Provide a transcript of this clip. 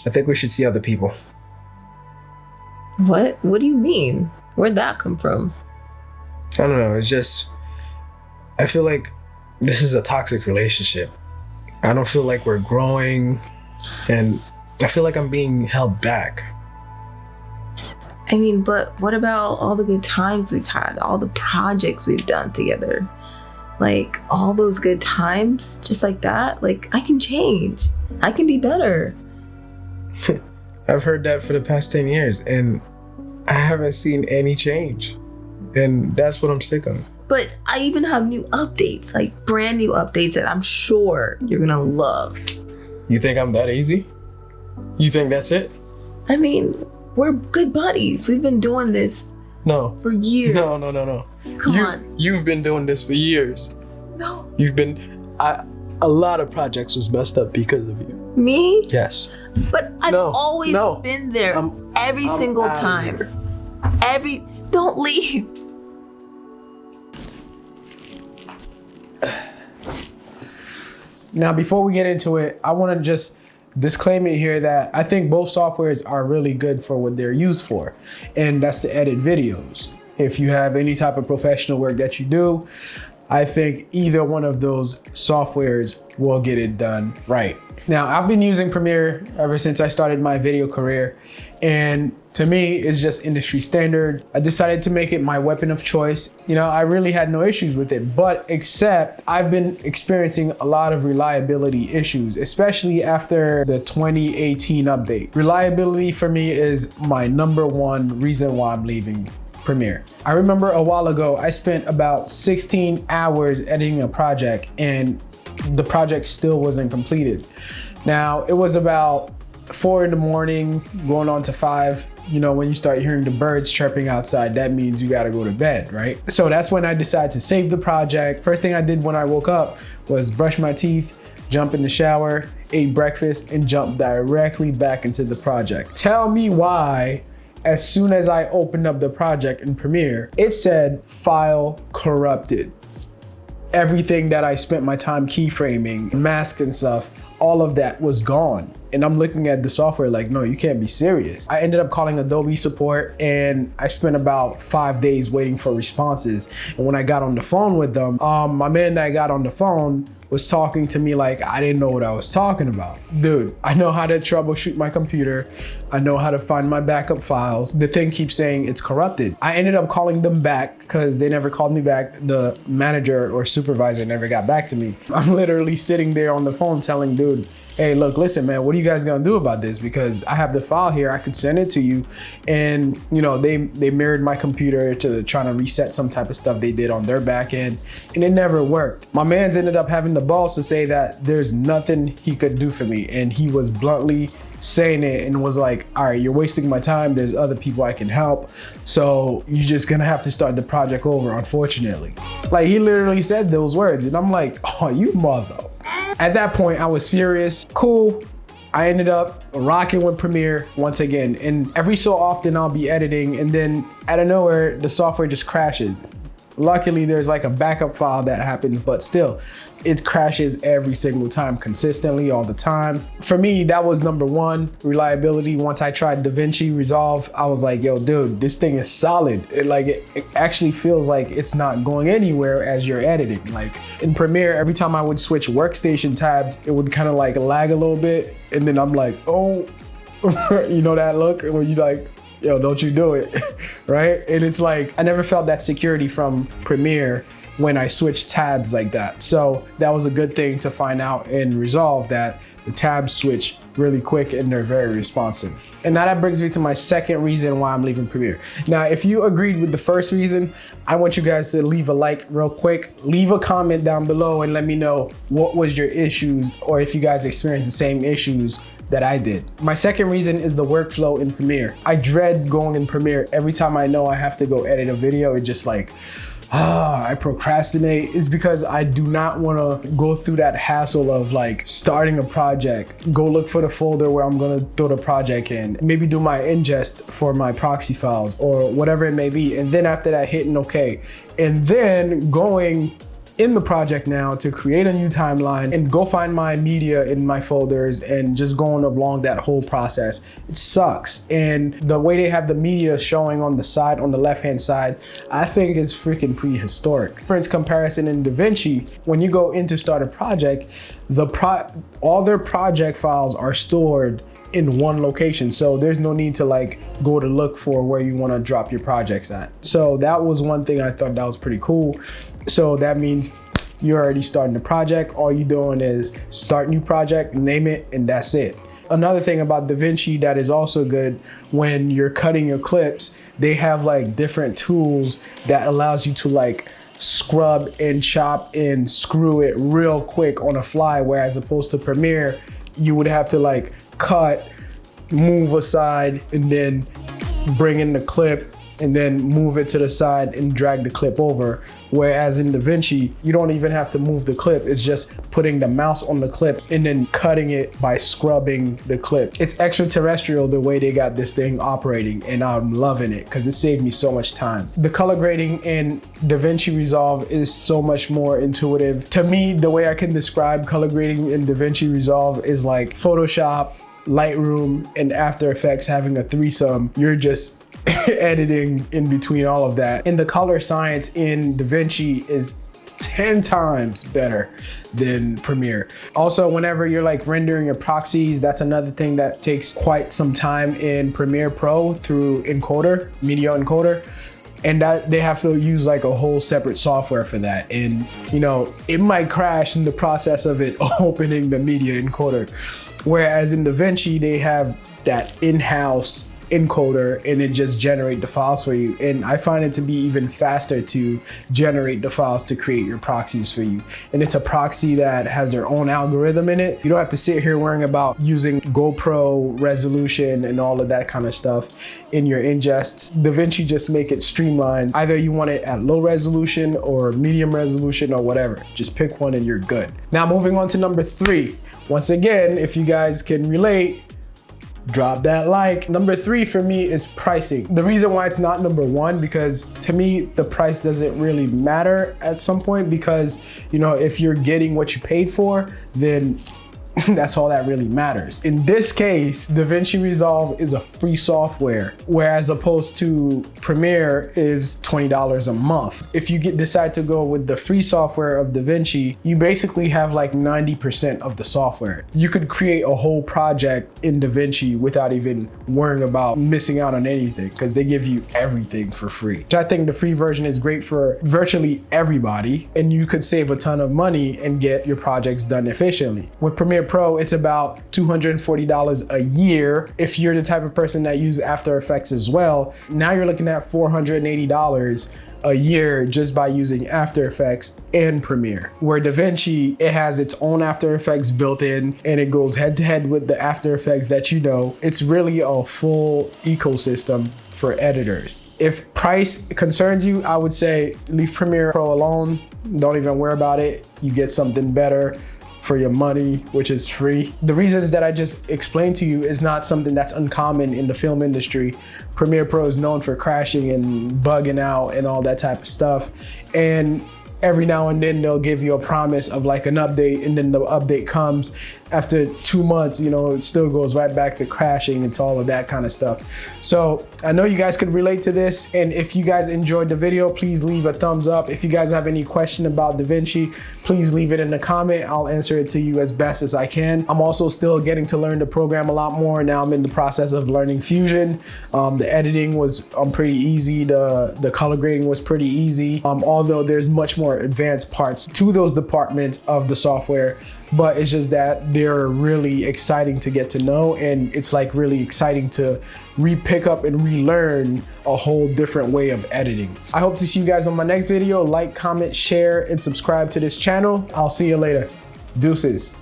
I think we should see other people. What? What do you mean? Where'd that come from? I don't know. It's just, I feel like this is a toxic relationship. I don't feel like we're growing, and I feel like I'm being held back. I mean, but what about all the good times we've had, all the projects we've done together? Like, all those good times, just like that? Like, I can change. I can be better. I've heard that for the past 10 years, and I haven't seen any change. And that's what I'm sick of. But I even have new updates, like brand new updates that I'm sure you're gonna love. You think I'm that easy? You think that's it? I mean, we're good buddies. We've been doing this for years. No. Come on. You've been doing this for years. No. A lot of projects was messed up because of you. Me? Yes. But I've always been there every single time. Don't leave. Now, before we get into it, I want to just disclaim it here that I think both softwares are really good for what they're used for, and that's to edit videos. If you have any type of professional work that you do, I think either one of those softwares will get it done right. Now, I've been using Premiere ever since I started my video career, and to me, it's just industry standard. I decided to make it my weapon of choice. You know, I really had no issues with it, but except I've been experiencing a lot of reliability issues, especially after the 2018 update. Reliability for me is my #1 reason why I'm leaving Premiere. I remember a while ago, I spent about 16 hours editing a project and the project still wasn't completed. Now, it was about 4 in the morning, going on to 5. You know, when you start hearing the birds chirping outside, that means you gotta go to bed, right? So that's when I decided to save the project. First thing I did when I woke up was brush my teeth, jump in the shower, ate breakfast, and jump directly back into the project. Tell me why, as soon as I opened up the project in Premiere, it said file corrupted. Everything that I spent my time keyframing, masks and stuff, all of that was gone. And I'm looking at the software like, no, you can't be serious. I ended up calling Adobe support and I spent about 5 days waiting for responses. And when I got on the phone with them, my man that got on the phone was talking to me like I didn't know what I was talking about. Dude, I know how to troubleshoot my computer. I know how to find my backup files. The thing keeps saying it's corrupted. I ended up calling them back because they never called me back. The manager or supervisor never got back to me. I'm literally sitting there on the phone telling dude, hey, look, listen, man, what are you guys gonna do about this? Because I have the file here, I could send it to you. And you know, they mirrored my computer to trying to reset some type of stuff they did on their back end, and it never worked. My man's ended up having the balls to say that there's nothing he could do for me. And he was bluntly saying it and was like, all right, you're wasting my time. There's other people I can help. So you're just gonna have to start the project over, unfortunately. Like, he literally said those words. And I'm like, oh, you mother. At that point, I was furious. Cool. I ended up rocking with Premiere once again. And every so often I'll be editing and then out of nowhere, the software just crashes. Luckily, there's like a backup file that happens, but still, it crashes every single time, consistently, all the time. For me, that was #1, reliability. Once I tried DaVinci Resolve, I was like, yo, dude, this thing is solid. It actually feels like it's not going anywhere as you're editing. Like in Premiere, every time I would switch workstation tabs, it would kind of like lag a little bit. And then I'm like, oh, you know that look where you like, yo, don't you do it, right? And it's like, I never felt that security from Premiere when I switched tabs like that. So that was a good thing to find out and resolve, that the tabs switch really quick and they're very responsive. And now that brings me to my second reason why I'm leaving Premiere. Now, if you agreed with the first reason, I want you guys to leave a like real quick, leave a comment down below and let me know what was your issues, or if you guys experienced the same issues that I did. My second reason is the workflow in Premiere. I dread going in Premiere. Every time I know I have to go edit a video, it just like, I procrastinate. Is because I do not want to go through that hassle of like starting a project, go look for the folder where I'm gonna throw the project in, maybe do my ingest for my proxy files or whatever it may be. And then after that, hitting okay. And then going in the project now to create a new timeline and go find my media in my folders and just going along that whole process. It sucks. And the way they have the media showing on the side, on the left-hand side, I think is freaking prehistoric. For instance, comparison in DaVinci, when you go in to start a project, all their project files are stored in one location. So there's no need to like go to look for where you want to drop your projects at. So that was one thing I thought that was pretty cool. So that means you're already starting the project. All you're doing is start new project, name it, and that's it. Another thing about DaVinci that is also good, when you're cutting your clips, they have like different tools that allows you to like scrub and chop and screw it real quick on a fly, whereas opposed to Premiere, you would have to like cut, move aside, and then bring in the clip and then move it to the side and drag the clip over. Whereas in DaVinci, you don't even have to move the clip. It's just putting the mouse on the clip and then cutting it by scrubbing the clip. It's extraterrestrial the way they got this thing operating, and I'm loving it because it saved me so much time. The color grading in DaVinci Resolve is so much more intuitive. To me, the way I can describe color grading in DaVinci Resolve is like Photoshop, Lightroom, and After Effects having a threesome. You're just editing in between all of that. And the color science in DaVinci is 10 times better than Premiere. Also, whenever you're like rendering your proxies, that's another thing that takes quite some time in Premiere Pro through encoder, media encoder. And that they have to use like a whole separate software for that. And you know, it might crash in the process of it opening the media encoder. Whereas in DaVinci, they have that in-house encoder and it just generate the files for you. And I find it to be even faster to generate the files to create your proxies for you. And it's a proxy that has their own algorithm in it. You don't have to sit here worrying about using GoPro resolution and all of that kind of stuff in your ingests. DaVinci just make it streamlined. Either you want it at low resolution or medium resolution or whatever. Just pick one and you're good. Now moving on to number 3. Once again, if you guys can relate, drop that like. Number 3 for me is pricing. The reason why it's not number 1, because to me, the price doesn't really matter at some point, because you know, if you're getting what you paid for, then that's all that really matters. In this case, DaVinci Resolve is a free software, whereas opposed to Premiere is $20 a month. If you decide to go with the free software of DaVinci, you basically have like 90% of the software. You could create a whole project in DaVinci without even worrying about missing out on anything, because they give you everything for free. Which I think the free version is great for virtually everybody, and you could save a ton of money and get your projects done efficiently. With Premiere Pro, it's about $240 a year. If you're the type of person that use After Effects as well, now you're looking at $480 a year just by using After Effects and Premiere. Where DaVinci, it has its own After Effects built in, and it goes head to head with the After Effects that you know. It's really a full ecosystem for editors. If price concerns you, I would say leave Premiere Pro alone. Don't even worry about it. You get something better for your money, which is free. The reasons that I just explained to you is not something that's uncommon in the film industry. Premiere Pro is known for crashing and bugging out and all that type of stuff. And every now and then they'll give you a promise of like an update, and then the update comes after 2 months, you know, it still goes right back to crashing and all of that kind of stuff. So I know you guys could relate to this, and if you guys enjoyed the video, please leave a thumbs up. If you guys have any question about DaVinci, please leave it in the comment. I'll answer it to you as best as I can. I'm also still getting to learn the program a lot more. Now I'm in the process of learning Fusion. The editing was pretty easy. The color grading was pretty easy. Although there's much more advanced parts to those departments of the software, but it's just that they're really exciting to get to know, and it's like really exciting to pick up and relearn a whole different way of editing. I hope to see you guys on my next video. Like, comment, share, and subscribe to this channel. I'll see you later. Deuces.